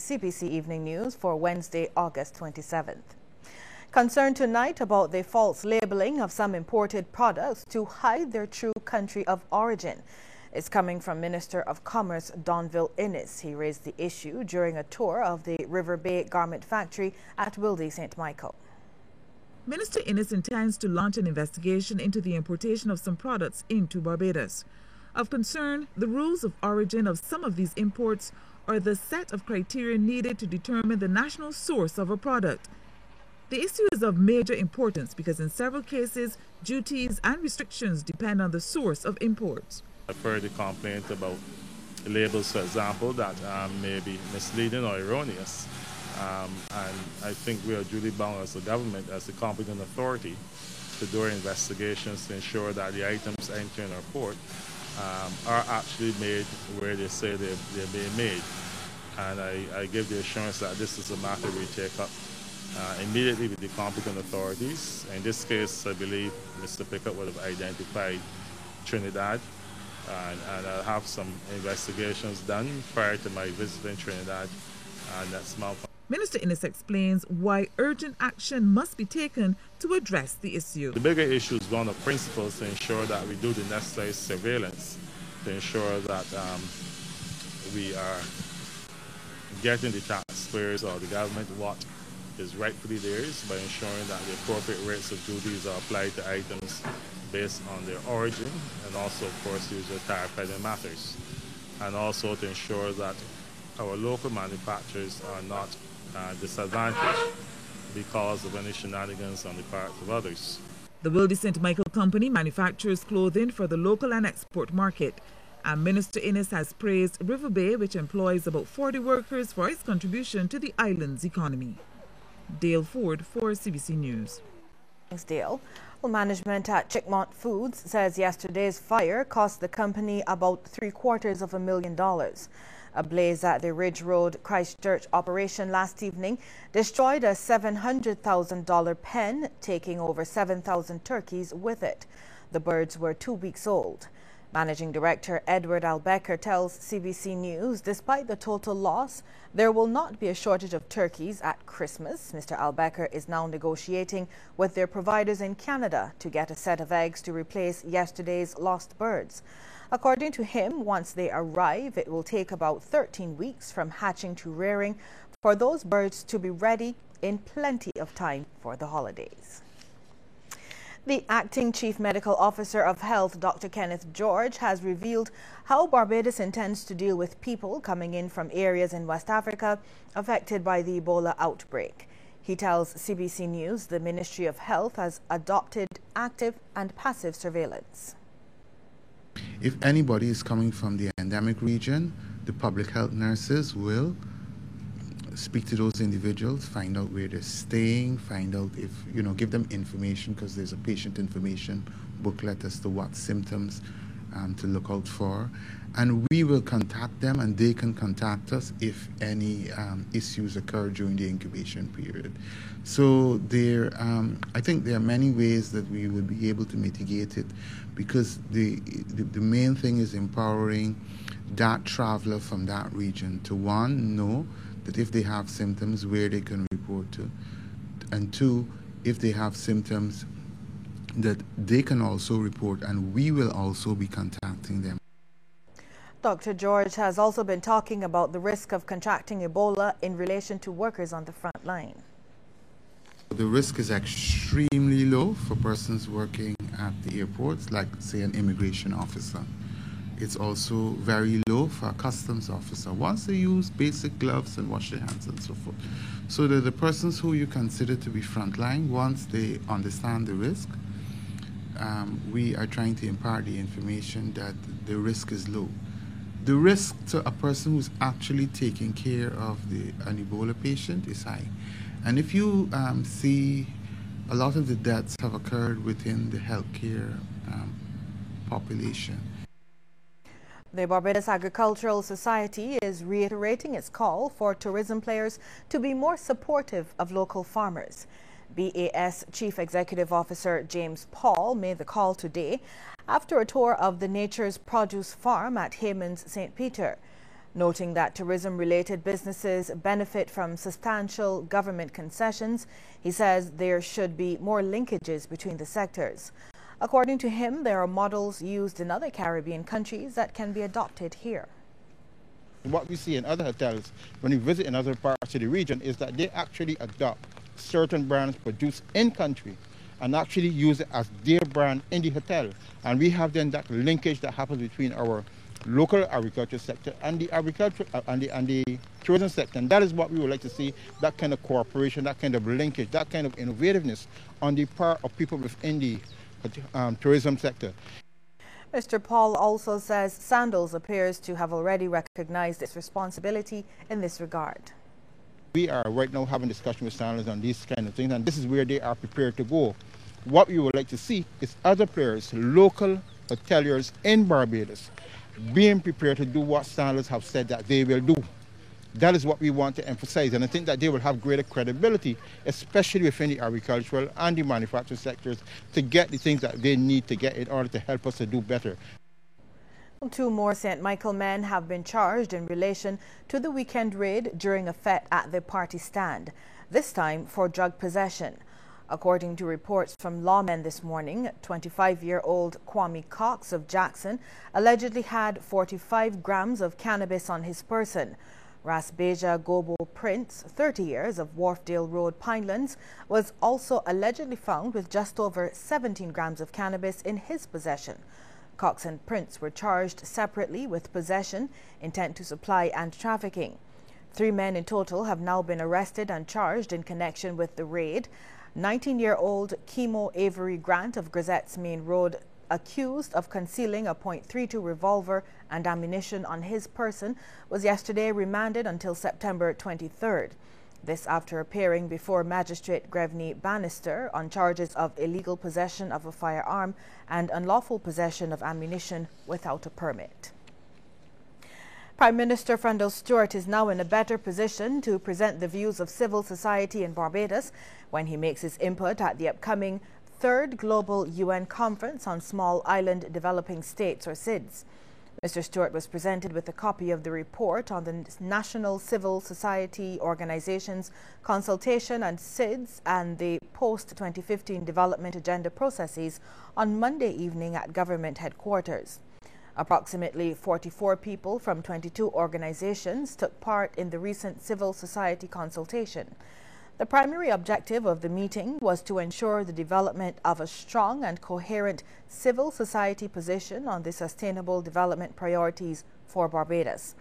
CBC Evening News for Wednesday, August 27th. Concern tonight about the false labeling of some imported products to hide their true country of origin is coming from Minister of Commerce Donville Innes. He raised the issue during a tour of the River Bay Garment Factory at Wildy St. Michael. Minister Innes intends to launch an investigation into the importation of some products into Barbados. Of concern, the rules of origin of some of these imports are the set of criteria needed to determine the national source of a product. The issue is of major importance because in several cases, duties and restrictions depend on the source of imports. I've heard a complaint about labels, for example, that may be misleading or erroneous. And I think we are duly bound as the government, as the competent authority, to do investigations to ensure that the items entering our port are actually made where they say they're being made. And I give the assurance that this is a matter we take up immediately with the competent authorities. In this case, I believe Mr. Pickett would have identified Trinidad, and I'll have some investigations done prior to my visit in Trinidad and that's Malcolm. Minister Innes explains why urgent action must be taken to address the issue. The bigger issue is one of principles to ensure that we do the necessary surveillance to ensure that we are getting the taxpayers or the government what is rightfully theirs by ensuring that the appropriate rates of duties are applied to items based on their origin, and also, of course, use the tariff matters, and also to ensure that our local manufacturers are not disadvantaged because of any shenanigans on the part of others. The Wildy St. Michael Company manufactures clothing for the local and export market, and Minister Innes has praised River Bay, which employs about 40 workers, for its contribution to the island's economy. Dale Ford for CBC News. Thanks, Dale. Well, management at Chickmont Foods says yesterday's fire cost the company about $750,000. A blaze at the Ridge Road Christchurch operation last evening destroyed a $700,000 pen, taking over 7,000 turkeys with it. The birds were 2 weeks old. Managing Director Edward Albecker tells CBC News despite the total loss, there will not be a shortage of turkeys at Christmas. Mr. Albecker is now negotiating with their providers in Canada to get a set of eggs to replace yesterday's lost birds. According to him, once they arrive, it will take about 13 weeks from hatching to rearing for those birds to be ready in plenty of time for the holidays. The Acting Chief Medical Officer of Health, Dr. Kenneth George, has revealed how Barbados intends to deal with people coming in from areas in West Africa affected by the Ebola outbreak. He tells CBC News the Ministry of Health has adopted active and passive surveillance. If anybody is coming from the endemic region, the public health nurses will speak to those individuals, find out where they're staying, find out if, give them information, because there's a patient information booklet as to what symptoms to look out for. And we will contact them, and they can contact us if any issues occur during the incubation period. So I think there are many ways that we will be able to mitigate it, because the main thing is empowering that traveler from that region to, one, know that if they have symptoms, where they can report to, and two, if they have symptoms, that they can also report, and we will also be contacting them. Dr. George has also been talking about the risk of contracting Ebola in relation to workers on the front line. The risk is extremely low for persons working at the airports, like, say, an immigration officer. It's also very low for a customs officer once they use basic gloves and wash their hands and so forth. So that the persons who you consider to be frontline, once they understand the risk, we are trying to impart the information that the risk is low. The risk to a person who's actually taking care of an Ebola patient is high. And if you see, a lot of the deaths have occurred within the healthcare population. The Barbados Agricultural Society is reiterating its call for tourism players to be more supportive of local farmers. BAS Chief Executive Officer James Paul made the call today after a tour of the Nature's Produce Farm at Hayman's St. Peter. Noting that tourism-related businesses benefit from substantial government concessions, he says there should be more linkages between the sectors. According to him, there are models used in other Caribbean countries that can be adopted here. What we see in other hotels when we visit in other parts of the region is that they actually adopt certain brands produced in country and actually use it as their brand in the hotel. And we have then that linkage that happens between our local agriculture sector and the agriculture and the tourism sector. And that is what we would like to see, that kind of cooperation, that kind of linkage, that kind of innovativeness on the part of people within the tourism sector. Mr. Paul also says Sandals appears to have already recognized its responsibility in this regard. We are right now having discussion with Sandals on these kind of things, and this is where they are prepared to go. What we would like to see is other players, local hoteliers in Barbados, being prepared to do what Sandals have said that they will do. That is what we want to emphasize, and I think that they will have greater credibility, especially within the agricultural and the manufacturing sectors, to get the things that they need to get in order to help us to do better. 2 more St. Michael men have been charged in relation to the weekend raid during a fete at the party stand, this time for drug possession. According to reports from lawmen this morning, 25-year-old Kwame Cox of Jackson allegedly had 45 grams of cannabis on his person. Rasbeja Gobo Prince, 30 years, of Wharfdale Road, Pinelands, was also allegedly found with just over 17 grams of cannabis in his possession. Cox and Prince were charged separately with possession, intent to supply and trafficking. 3 men in total have now been arrested and charged in connection with the raid. 19-year-old Kimo Avery Grant of Grisette's Main Road, accused of concealing a .32 revolver and ammunition on his person, was yesterday remanded until September 23rd. This after appearing before Magistrate Grevny Bannister on charges of illegal possession of a firearm and unlawful possession of ammunition without a permit. Prime Minister Frendel Stuart is now in a better position to present the views of civil society in Barbados when he makes his input at the upcoming 3rd Global UN Conference on Small Island Developing States, or SIDS. Mr. Stuart was presented with a copy of the report on the National Civil Society Organizations Consultation on SIDS and the post-2015 Development Agenda processes on Monday evening at government headquarters. Approximately 44 people from 22 organizations took part in the recent civil society consultation. The primary objective of the meeting was to ensure the development of a strong and coherent civil society position on the sustainable development priorities for Barbados.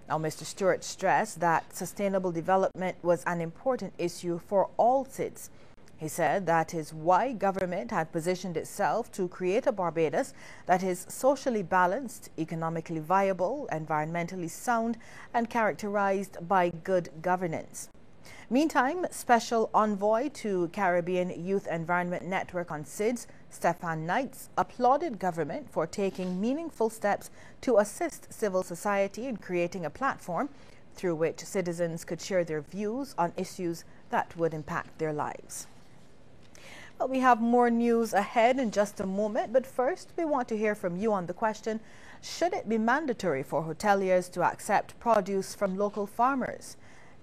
Now, Mr. Stuart stressed that sustainable development was an important issue for all SIDS. He said that is why government had positioned itself to create a Barbados that is socially balanced, economically viable, environmentally sound, and characterized by good governance. Meantime, Special Envoy to Caribbean Youth Environment Network on SIDS, Stefan Knights, applauded government for taking meaningful steps to assist civil society in creating a platform through which citizens could share their views on issues that would impact their lives. Well, we have more news ahead in just a moment, but first we want to hear from you on the question, should it be mandatory for hoteliers to accept produce from local farmers?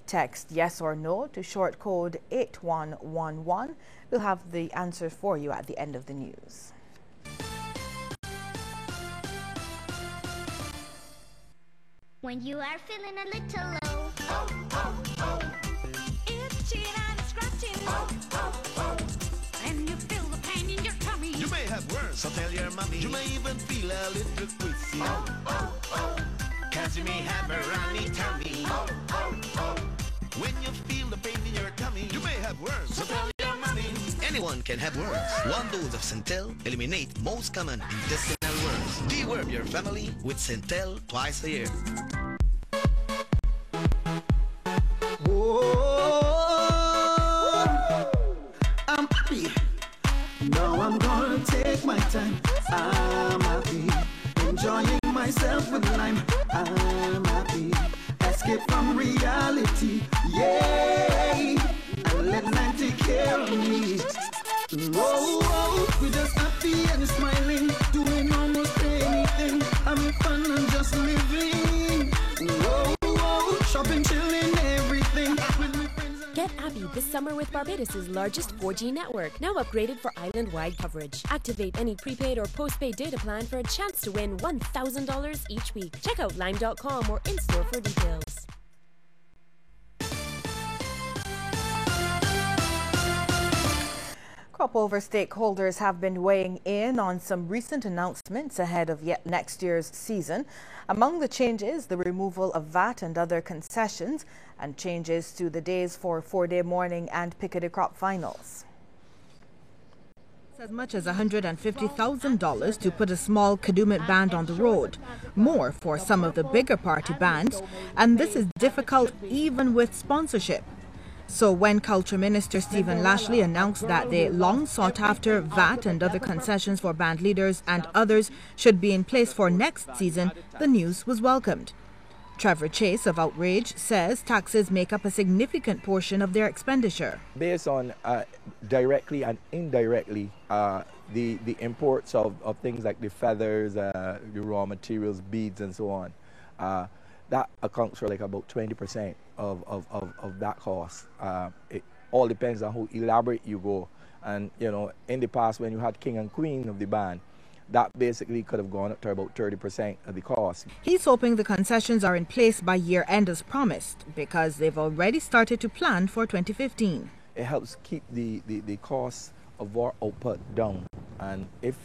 Text yes or no to short code 8111. We'll have the answer for you at the end of the news. When you are feeling a little low, itching and scratching, and you feel the pain in your tummy, you may have worms, so tell your mommy. You may even feel a little queasy, cause you may have a runny tummy. When you feel the pain in your tummy, you may have worms, so tell your mommy. Anyone can have worms. 1 dose of Centel eliminate most common intestinal worms. Deworm your family with Centel twice a year. I'm happy. Now I'm gonna take my time. I'm happy. Enjoying myself with lime. I'm happy. Escape from reality. Yay! And let lime take care of me. Oh, we're just happy and smiling. Doing almost anything. Having fun and just living. speed this summer with Barbados' largest 4G network, now upgraded for island-wide coverage. Activate any prepaid or postpaid data plan for a chance to win $1,000 each week. Check out lime.com or in-store for details. Cropover stakeholders have been weighing in on some recent announcements ahead of yet next year's season. Among the changes, the removal of VAT and other concessions and changes to the days for four-day morning and pickety crop finals. As much as $150,000 to put a small Kadooment band on the road, more for some of the bigger party bands, and this is difficult even with sponsorship. So when Culture Minister Stephen Lashley announced that the long sought after VAT and other concessions for band leaders and others should be in place for next season, the news was welcomed. Trevor Chase of Outrage says taxes make up a significant portion of their expenditure. Based on directly and indirectly the imports of things like the feathers, the raw materials, beads and so on, that accounts for like about 20% of that cost. It all depends on how elaborate you go. And, you know, in the past when you had king and queen of the band, that basically could have gone up to about 30% of the cost. He's hoping the concessions are in place by year end as promised because they've already started to plan for 2015. It helps keep the cost of our output down. And if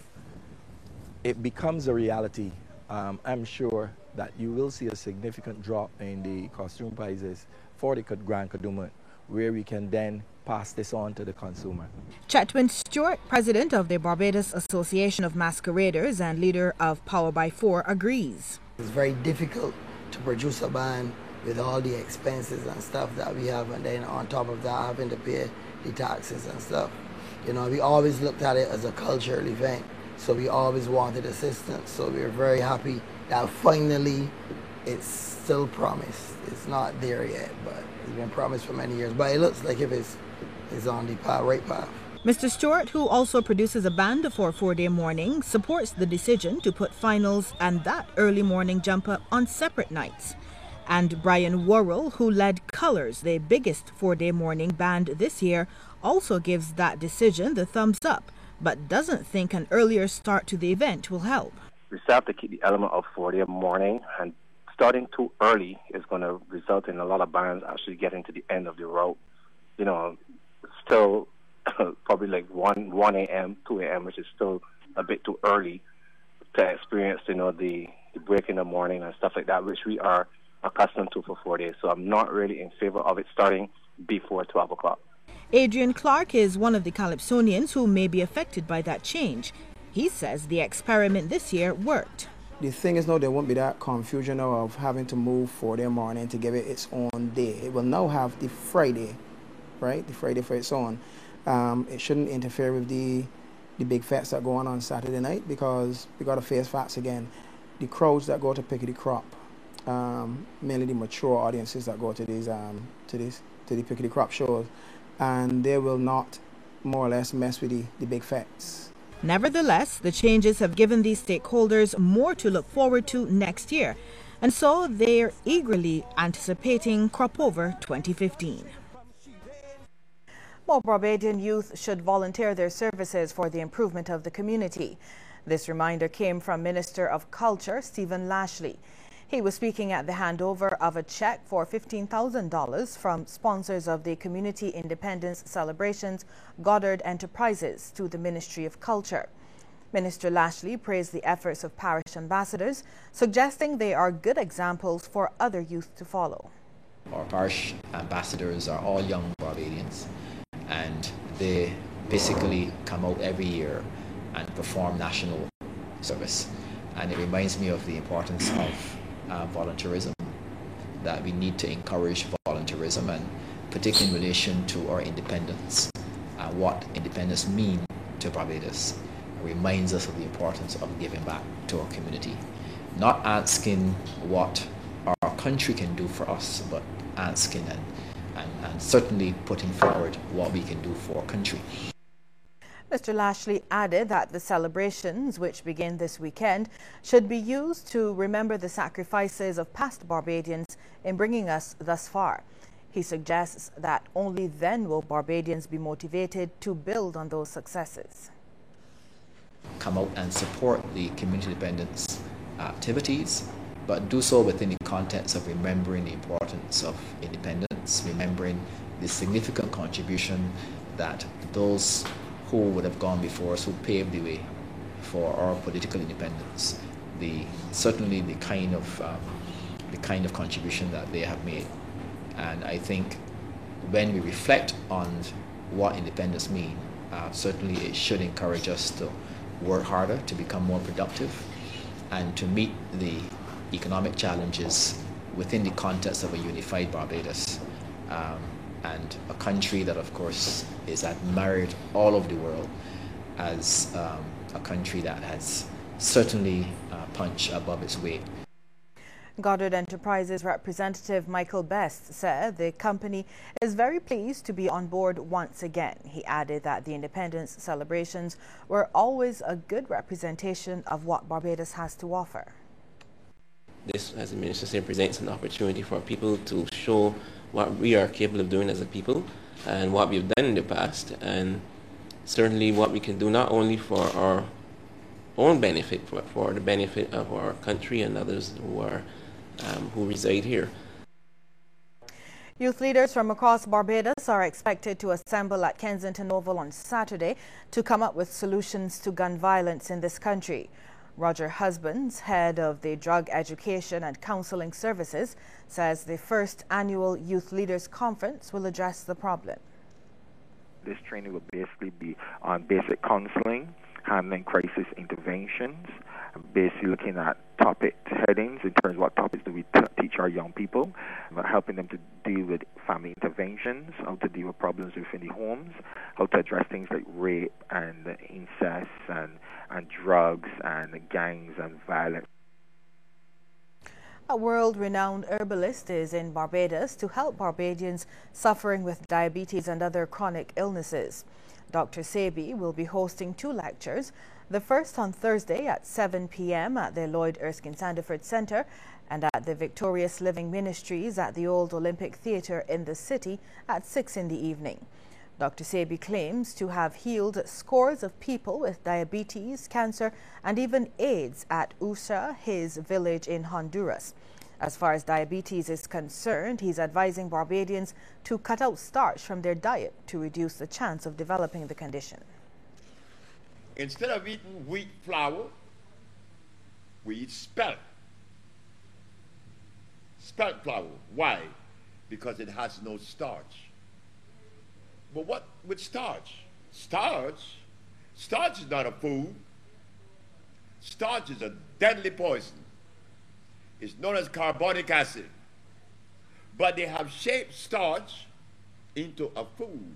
it becomes a reality, I'm sure that you will see a significant drop in the costume prices for the Grand Kadooment, where we can then pass this on to the consumer. Chetwynd Stewart, president of the Barbados Association of Masqueraders and leader of Power by Four, agrees. It's very difficult to produce a band with all the expenses and stuff that we have, and then on top of that having to pay the taxes and stuff. You know, we always looked at it as a cultural event, so we always wanted assistance. So we're very happy that finally it's still promised. It's not there yet, but it's been promised for many years. But it looks like if it's on the right path. Mr. Stewart, who also produces a band for four-day morning, supports the decision to put finals and that early morning jump up on separate nights. And Brian Worrell, who led Colors, the biggest four-day morning band this year, also gives that decision the thumbs up, but doesn't think an earlier start to the event will help. We still have to keep the element of four-day morning, and starting too early is going to result in a lot of bands actually getting to the end of the road. You know, still probably like 1 a.m., 2 a.m., which is still a bit too early to experience, you know, the break in the morning and stuff like that, which we are accustomed to for 4 days. So I'm not really in favor of it starting before 12 o'clock. Adrian Clark is one of the Calypsonians who may be affected by that change. He says the experiment this year worked. The thing is now there won't be that confusion now of having to move 4-day morning to give it its own day. It will now have the Friday, right? The Friday for its own. It shouldn't interfere with the big fets that go on Saturday night, because we got to face facts again. The crowds that go to Pickety Crop, mainly the mature audiences that go to these to the Pickety Crop shows, and they will not more or less mess with the big fets. Nevertheless, the changes have given these stakeholders more to look forward to next year, and so they're eagerly anticipating Cropover 2015. More Barbadian youth should volunteer their services for the improvement of the community. This reminder came from Minister of Culture Stephen Lashley. He was speaking at the handover of a check for $15,000 from sponsors of the Community Independence Celebrations Goddard Enterprises to the Ministry of Culture. Minister Lashley praised the efforts of parish ambassadors, suggesting they are good examples for other youth to follow. Our parish ambassadors are all young Barbadians, and they basically come out every year and perform national service. And it reminds me of the importance of volunteerism, that we need to encourage volunteerism, and particularly in relation to our independence and what independence means to Barbados. It reminds us of the importance of giving back to our community, not asking what our country can do for us, but asking and certainly putting forward what we can do for our country. Mr. Lashley added that the celebrations, which begin this weekend, should be used to remember the sacrifices of past Barbadians in bringing us thus far. He suggests that only then will Barbadians be motivated to build on those successes. Come out and support the community independence activities, but do so within the context of remembering the importance of independence, remembering the significant contribution that those who would have gone before us, who paved the way for our political independence, certainly the kind of contribution that they have made. And I think when we reflect on what independence means, certainly it should encourage us to work harder, to become more productive, and to meet the economic challenges within the context of a unified Barbados, and a country that, of course, is admired all over the world as a country that has certainly punched above its weight. Goddard Enterprises representative Michael Best said the company is very pleased to be on board once again. He added that the independence celebrations were always a good representation of what Barbados has to offer. This, as the Minister said, presents an opportunity for people to show what we are capable of doing as a people and what we've done in the past, and certainly what we can do not only for our own benefit, but for the benefit of our country and others who reside here. Youth leaders from across Barbados are expected to assemble at Kensington Oval on Saturday to come up with solutions to gun violence in this country. Roger Husbands, head of the Drug Education and Counseling Services, says the first annual Youth Leaders Conference will address the problem. This training will basically be on basic counseling, handling crisis interventions, basically looking at topic headings in terms of what topics do we teach our young people, helping them to deal with family interventions, how to deal with problems within the homes, how to address things like rape and incest and drugs and gangs and violence. A world-renowned herbalist is in Barbados to help Barbadians suffering with diabetes and other chronic illnesses. Dr. Sebi will be hosting 2 lectures, the first on Thursday at 7 p.m. at the Lloyd Erskine Sandiford Centre and at the Victorious Living Ministries at the Old Olympic Theatre in the city at 6 in the evening. Dr. Sebi claims to have healed scores of people with diabetes, cancer and even AIDS at Usa, his village in Honduras. As far as diabetes is concerned, he's advising Barbadians to cut out starch from their diet to reduce the chance of developing the condition. Instead of eating wheat flour, we eat spelt. Spelt flour. Why? Because it has no starch. But what with starch? Starch is not a food. Starch is a deadly poison. It's known as carbonic acid. But they have shaped starch into a food.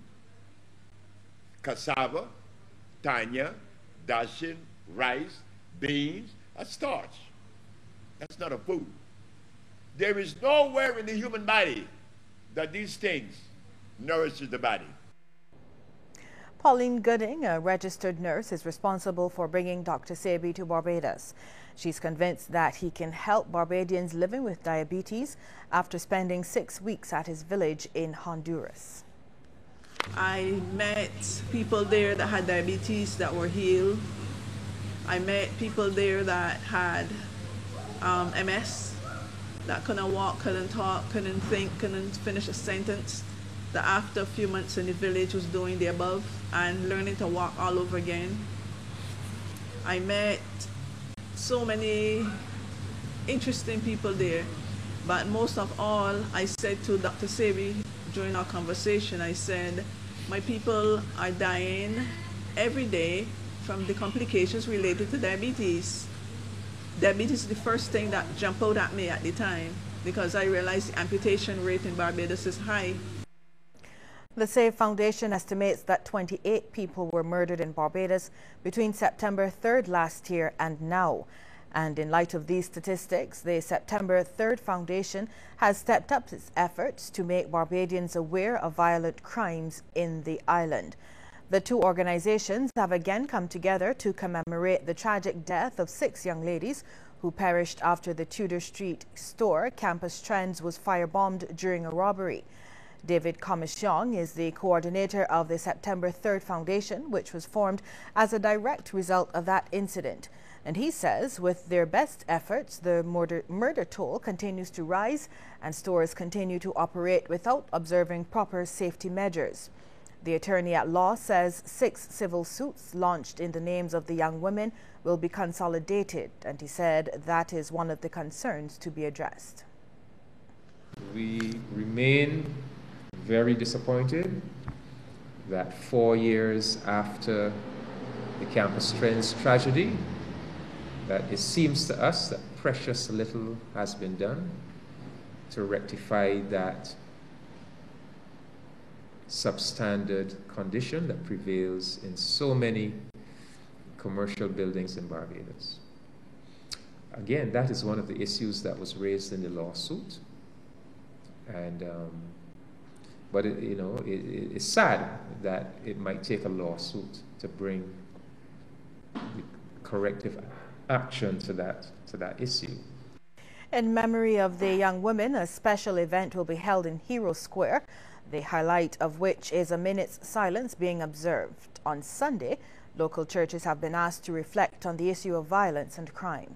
Cassava, tanya, dashin, rice, beans, that's starch. That's not a food. There is nowhere in the human body that these things nourishes the body. Pauline Gooding, a registered nurse, is responsible for bringing Dr. Sebi to Barbados. She's convinced that he can help Barbadians living with diabetes after spending 6 weeks at his village in Honduras. I met people there that had diabetes that were healed. I met people there that had MS, that couldn't walk, couldn't talk, couldn't think, couldn't finish a sentence, that after a few months in the village was doing the above and learning to walk all over again. I met so many interesting people there, but most of all, I said to Dr. Sebi during our conversation, I said, my people are dying every day from the complications related to diabetes. Diabetes is the first thing that jumped out at me at the time because I realized the amputation rate in Barbados is high. The SAVE Foundation estimates that 28 people were murdered in Barbados between September 3rd last year and now. And in light of these statistics, the September 3rd Foundation has stepped up its efforts to make Barbadians aware of violent crimes in the island. The 2 organizations have again come together to commemorate the tragic death of 6 young ladies who perished after the Tudor Street store, Campus Trends, was firebombed during a robbery. David Commission is the coordinator of the September 3rd Foundation, which was formed as a direct result of that incident. And he says with their best efforts, the murder toll continues to rise and stores continue to operate without observing proper safety measures. The attorney at law says 6 civil suits launched in the names of the young women will be consolidated, and he said that is one of the concerns to be addressed. We remain very disappointed that 4 years after the Campus Trends tragedy, that it seems to us that precious little has been done to rectify that substandard condition that prevails in so many commercial buildings in Barbados. Again, that is one of the issues that was raised in the lawsuit, and but it's sad that it might take a lawsuit to bring the corrective action to that issue. In memory of the young women, a special event will be held in Hero Square, the highlight of which is a minute's silence being observed. On Sunday, local churches have been asked to reflect on the issue of violence and crime.